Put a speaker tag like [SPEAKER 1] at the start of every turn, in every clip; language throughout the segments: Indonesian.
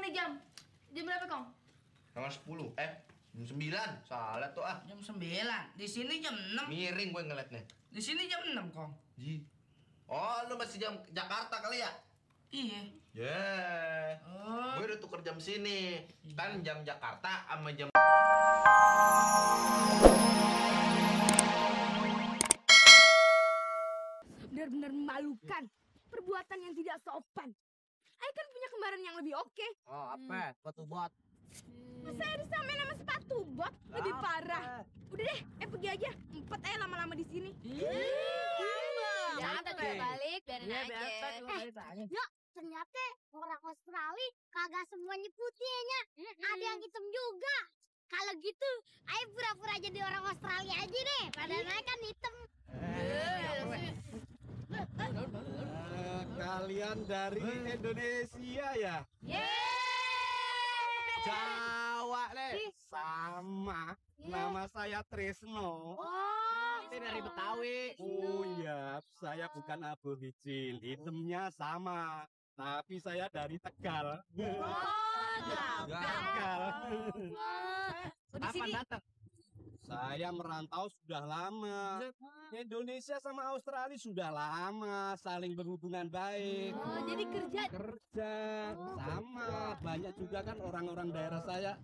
[SPEAKER 1] nih jam? Jam berapa, Kong?
[SPEAKER 2] Setengah 10. Jam 9. Salah tuh ah.
[SPEAKER 3] Jam 9. Di sini jam 6.
[SPEAKER 2] Miring gue ngeliatnya.
[SPEAKER 3] Di sini jam 6, Kong.
[SPEAKER 2] Oh, lu masih jam Jakarta kali ya?
[SPEAKER 3] Iya.
[SPEAKER 2] Oh. Gue udah tuker jam sini. Kan jam Jakarta sama jam
[SPEAKER 1] Benar-benar memalukan. Perbuatan yang tidak sopan. Saya kan punya kembaran yang lebih oke.
[SPEAKER 4] Oh, apa? Sepatu bot.
[SPEAKER 1] Masa saya disamain sama sepatu bot? Lebih parah. Udah deh, pergi aja. Empet aja lama-lama di sini.
[SPEAKER 5] Jangan tak balik, biarin aja.
[SPEAKER 6] Yuk, ternyata orang Australia kagak semuanya putih ya. Ada yang hitam juga. Kalau gitu, ayo pura-pura jadi orang Australia aja deh. Padahal kan hitam.
[SPEAKER 4] Kalian dari Indonesia ya? Jawa deh. Sama. Nama saya Trisno.
[SPEAKER 5] Saya dari Betawi.
[SPEAKER 4] Oh iya, saya bukan aborigin. Hitamnya sama. Tapi saya dari Tegal. Tegal.
[SPEAKER 5] Kapan datang?
[SPEAKER 4] Saya merantau sudah lama. Indonesia sama Australia sudah lama saling berhubungan baik.
[SPEAKER 1] Oh, jadi kerja.
[SPEAKER 4] Kerja sama. Banyak juga kan orang-orang daerah saya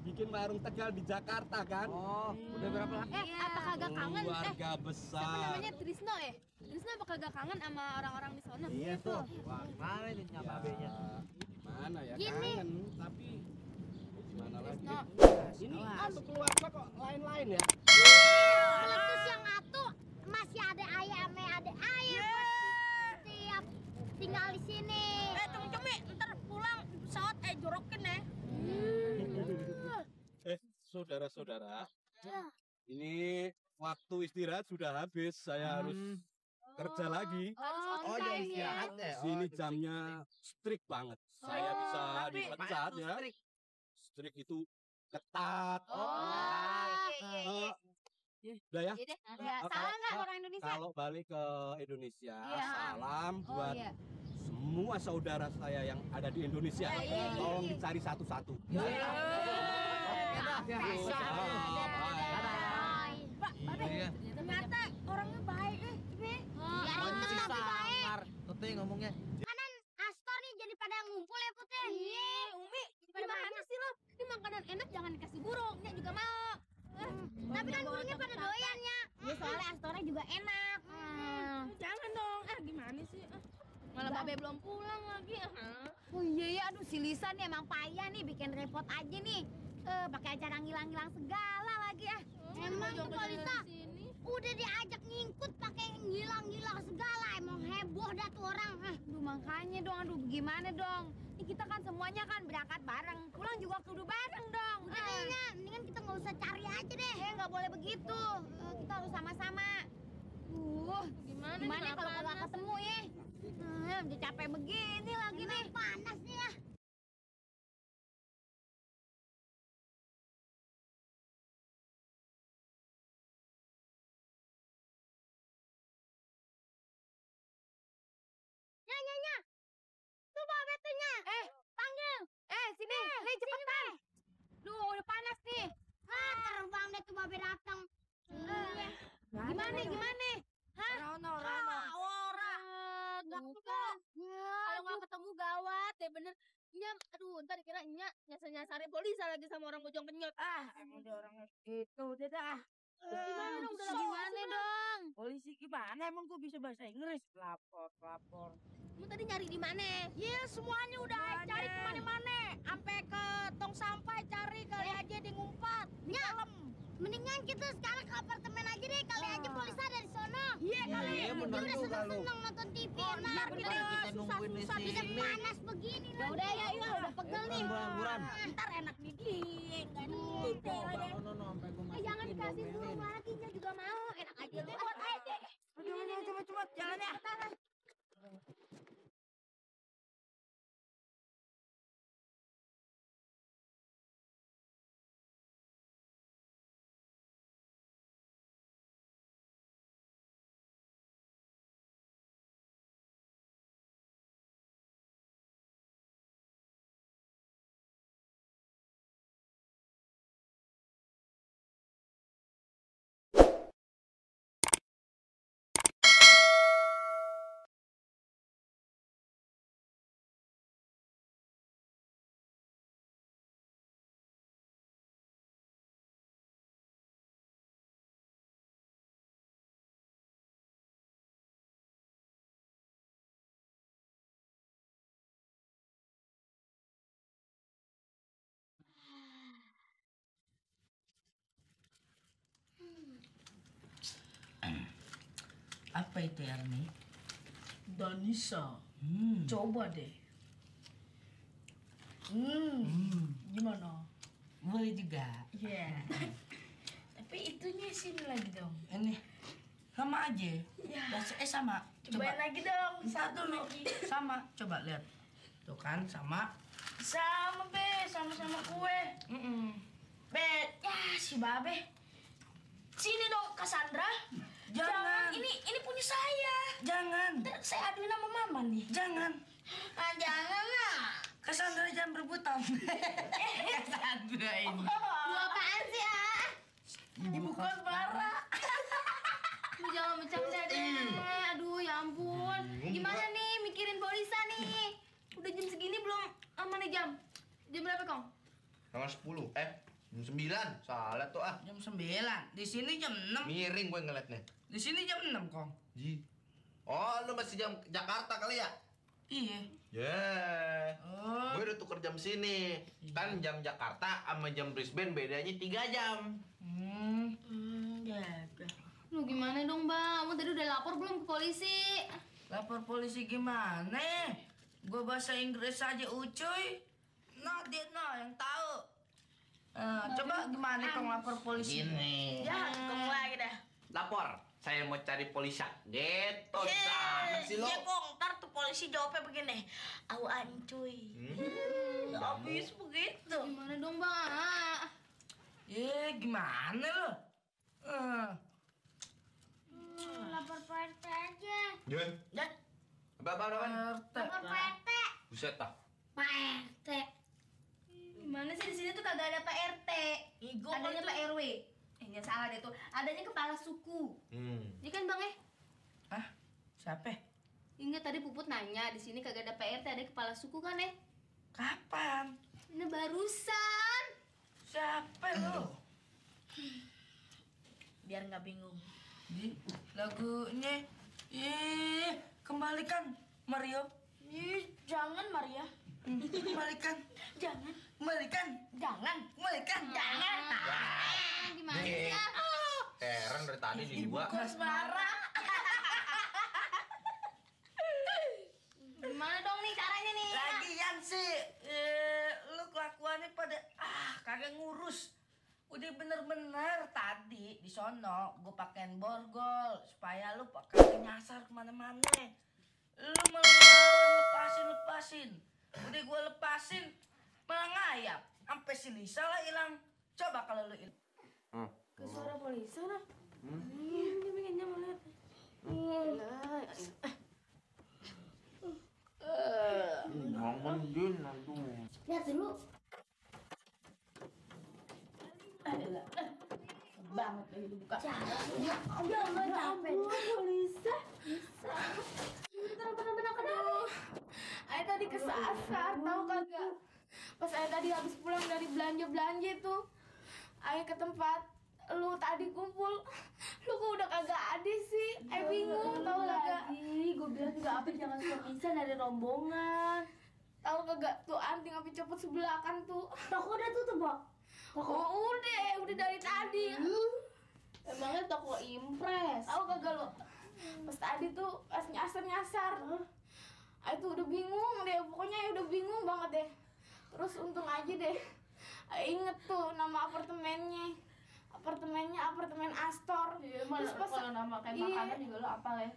[SPEAKER 4] bikin warung Tegal di Jakarta kan.
[SPEAKER 5] Oh, udah berapa lama?
[SPEAKER 1] Apa kagak kangen?
[SPEAKER 4] Keluarga
[SPEAKER 1] Siapa
[SPEAKER 4] besar.
[SPEAKER 1] namanya Trisno ya? Trisno apa kagak kangen sama orang-orang di sana?
[SPEAKER 4] Iya tuh.
[SPEAKER 5] Wah, mana ini nyababenya?
[SPEAKER 4] Gimana ya,
[SPEAKER 6] Gini.
[SPEAKER 4] kangen tapi gimana lagi?
[SPEAKER 1] Trisno.
[SPEAKER 4] Ini untuk keluarga kok lain-lain ya.
[SPEAKER 6] Letus yang atu masih ada ayam, ada ayam. Setiap tinggal di sini.
[SPEAKER 1] Cumi-cumi, ntar pulang pesawat jorokin ya.
[SPEAKER 4] Saudara-saudara, ini waktu istirahat sudah habis. Saya harus kerja lagi.
[SPEAKER 2] Oh, jam istirahat ya.
[SPEAKER 4] Sini jamnya strict banget. Saya bisa dipecat ya. Strict itu ketat. Udah ya.
[SPEAKER 6] Salah nggak orang Indonesia?
[SPEAKER 4] Kalau balik ke Indonesia,
[SPEAKER 1] Iya.
[SPEAKER 4] salam buat
[SPEAKER 1] iya.
[SPEAKER 4] semua saudara saya yang ada di Indonesia. Tolong dicari satu-satu.
[SPEAKER 1] Ternyata orangnya baik
[SPEAKER 6] Ya, tapi baik.
[SPEAKER 5] Tuh ngomongnya.
[SPEAKER 6] Kanan Astor nih jadi pada ngumpul ya Putih.
[SPEAKER 1] Umi, gimana sih lo? Ini makanan enak jangan dikasih burung, Nek juga mau.
[SPEAKER 6] Tapi kan burungnya pada doyan ya.
[SPEAKER 1] Ya soalnya Astornya juga enak. Jangan dong, gimana sih? Malah Babe belum pulang lagi.
[SPEAKER 6] Oh iya ya, aduh si Lisa nih emang payah nih bikin repot aja nih. Pakai acara ngilang-ngilang segala lagi ya. Emang tuh Mbak Lisa udah diajak ngikut pakai ngilang-ngilang segala. Emang heboh dah tuh orang.
[SPEAKER 1] Aduh makanya dong, aduh gimana dong? Ini kita kan semuanya kan berangkat bareng, pulang juga kudu bareng dong.
[SPEAKER 6] Udah deh ya, mendingan kita nggak usah cari aja deh.
[SPEAKER 1] Nggak boleh begitu. Kita harus sama-sama. Gimana kalau nggak ketemu ya? Udah capek begini lagi nih.
[SPEAKER 6] Panas nih ya. Nya. Tuh Babe tuh Nya. Panggil.
[SPEAKER 1] Sini, nih cepetan. Duh, udah panas nih.
[SPEAKER 6] Terbang deh tuh Babe datang.
[SPEAKER 1] Gimana?
[SPEAKER 5] Rono.
[SPEAKER 1] Kalau nggak ketemu gawat deh bener. Nyam, aduh ntar dikira nyasar-nyasarin polisi lagi sama orang bojong kenyot.
[SPEAKER 5] Emang dia orangnya gitu deh dah.
[SPEAKER 1] Gimana dong? Udah gimana dong?
[SPEAKER 5] Polisi gimana emang gue bisa bahasa Inggris? Lapor.
[SPEAKER 1] Kamu tadi nyari di mana?
[SPEAKER 6] Ya semuanya udah cari kemana-mana. Sampai ke tong sampah cari kali aja di ngumpat. Di dalam. Mendingan kita sekarang ke apartemen aja deh. Kali aja polisi ada di sono. Iya kali.
[SPEAKER 4] Iya,
[SPEAKER 6] Dia
[SPEAKER 4] bener
[SPEAKER 6] udah
[SPEAKER 4] juga lu.
[SPEAKER 6] seneng nonton TV.
[SPEAKER 5] Daripada kita nungguin di
[SPEAKER 6] Susah
[SPEAKER 5] sini.
[SPEAKER 6] panas begini.
[SPEAKER 1] Ya udah ya, udah pegel nih.
[SPEAKER 5] Buran.
[SPEAKER 6] Ntar enak nih dia. Enggak nih.
[SPEAKER 1] Jangan dikasih burung lagi, Nya juga mau. Enak aja lu. Buat aja.
[SPEAKER 5] Cepet jalan ya.
[SPEAKER 3] Siapa itu Erni?
[SPEAKER 5] Danisa. Coba deh. Gimana?
[SPEAKER 3] Boleh juga.
[SPEAKER 5] Iya. Tapi itunya sini lagi dong.
[SPEAKER 3] Ini sama aja. Sama.
[SPEAKER 5] Cobain lagi dong. Satu lagi.
[SPEAKER 3] Sama. Coba lihat. Tuh kan sama.
[SPEAKER 5] Sama be, sama-sama kue. Be, ya si Babe. Sini dong Cassandra.
[SPEAKER 3] Jangan.
[SPEAKER 5] Ini punya saya.
[SPEAKER 3] Jangan.
[SPEAKER 5] Ntar saya aduin sama mama nih.
[SPEAKER 3] Jangan.
[SPEAKER 5] Jangan lah.
[SPEAKER 3] Cassandra jangan berebutan. Cassandra ini.
[SPEAKER 6] Lu apaan sih, ah?
[SPEAKER 5] Ibu kosbara.
[SPEAKER 1] Lu jangan bercanda deh. Aduh, ya ampun. Gimana nih mikirin Polisa nih? Udah jam segini belum aman nih jam? Jam berapa, Kong?
[SPEAKER 2] Tanggal 10. Jam 9. Salah tuh ah.
[SPEAKER 3] Jam 9. Di sini jam 6.
[SPEAKER 2] Miring gue ngeliatnya.
[SPEAKER 3] Di sini jam 6, Kong.
[SPEAKER 2] Ji. Oh, lu masih jam Jakarta kali ya?
[SPEAKER 3] Iya.
[SPEAKER 2] Yeah. Gue udah tuker jam sini. Kan jam Jakarta sama jam Brisbane bedanya 3 jam.
[SPEAKER 5] Ya.
[SPEAKER 1] Lu gimana dong, Bang? Kamu tadi udah lapor belum ke polisi?
[SPEAKER 3] Lapor polisi gimana? Gue bahasa Inggris aja ucuy. Nah, dia yang tahu. Coba gimana Kong lapor polisi?
[SPEAKER 2] Gini.
[SPEAKER 5] Ya, kamu lagi dah.
[SPEAKER 2] Lapor. Saya mau cari polisi. Gitu banget sih lo.
[SPEAKER 5] Iya, Kong. Ntar tuh polisi jawabnya begini. Awan cuy. Ya habis begitu.
[SPEAKER 1] Gimana dong, Bang?
[SPEAKER 3] Gimana lo?
[SPEAKER 6] Lapor Pak RT aja.
[SPEAKER 2] Ya. Apa?
[SPEAKER 6] Lapor Pak RT.
[SPEAKER 2] Buset dah.
[SPEAKER 6] Pak RT.
[SPEAKER 1] Gimana sih di sini tuh kagak ada Pak RT. Adanya Pak RW. Jangan salah deh tuh. Adanya kepala suku. Ini kan, Bang
[SPEAKER 3] Siapa?
[SPEAKER 1] Ingat tadi Puput nanya, di sini kagak ada Pak RT, ada kepala suku kan,
[SPEAKER 3] Kapan?
[SPEAKER 1] Ini barusan.
[SPEAKER 3] Siapa lo?
[SPEAKER 5] Biar nggak bingung.
[SPEAKER 3] Lagunya kembalikan Mario.
[SPEAKER 5] Jangan Maria.
[SPEAKER 3] Kembalikan.
[SPEAKER 5] Jangan.
[SPEAKER 3] Kembalikan.
[SPEAKER 5] Jangan.
[SPEAKER 3] Kembalikan.
[SPEAKER 5] Jangan.
[SPEAKER 1] Gimana sih, ah?
[SPEAKER 2] Heran dari tadi nih
[SPEAKER 3] Ibu
[SPEAKER 2] gua.
[SPEAKER 5] Kosbara.
[SPEAKER 1] Gimana dong nih caranya nih?
[SPEAKER 3] Lagian sih, lu kelakuannya pada kagak ngurus. Udah bener-bener tadi di sono gue pakein borgol supaya lu kagak nyasar kemana-mana. Lu malah lepasin. Udah gue lepasin malah ngayap. Sampai si Lisa lah hilang. Coba kalau lu hilang.
[SPEAKER 1] Ke suara polisi lah. Ini pengennya mau lihat.
[SPEAKER 2] Ngomong Jin, aduh.
[SPEAKER 6] Lihat dulu.
[SPEAKER 5] Banget lagi dibuka.
[SPEAKER 6] Ya Allah, capek.
[SPEAKER 1] Polisi. Bener-bener aduh. Ayah tadi kesasar, tahu kagak? Pas Ayah tadi habis pulang dari belanja tuh, Ayah ke tempat lu tadi kumpul, lu kok udah kagak ada sih? Ayah bingung, tahu kagak? Gue bilang juga apa jangan suka dari rombongan. Tahu kagak tuh anting api copot sebelah kan tuh?
[SPEAKER 6] Toko udah tutup, Pak.
[SPEAKER 1] Oh, udah dari tadi. Emangnya toko impres? Tahu kagak lo? Pas tadi tuh pas nyasar. Ayah tuh udah bingung deh, pokoknya Ayah udah bingung banget deh. Terus untung aja deh, Ayah inget tuh nama apartemennya apartemen Astor. Terus pas
[SPEAKER 5] Kalau nama kayak makanan juga lo apa ya?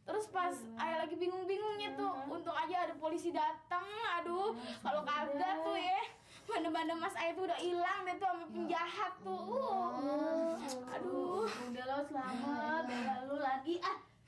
[SPEAKER 1] Terus pas Ayah lagi bingung-bingungnya tuh, untung aja ada polisi datang. Aduh, kalau kagak tuh ya, banda-banda Mas Ayah tuh udah hilang deh tuh sama penjahat tuh. Aduh,
[SPEAKER 5] Udah lo selamat, bela lu lagi.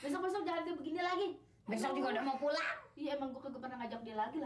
[SPEAKER 5] Besok jangan kayak begini lagi.
[SPEAKER 6] Besok juga udah mau pulang.
[SPEAKER 5] Iya emang gue kagak pernah ngajak dia lagi.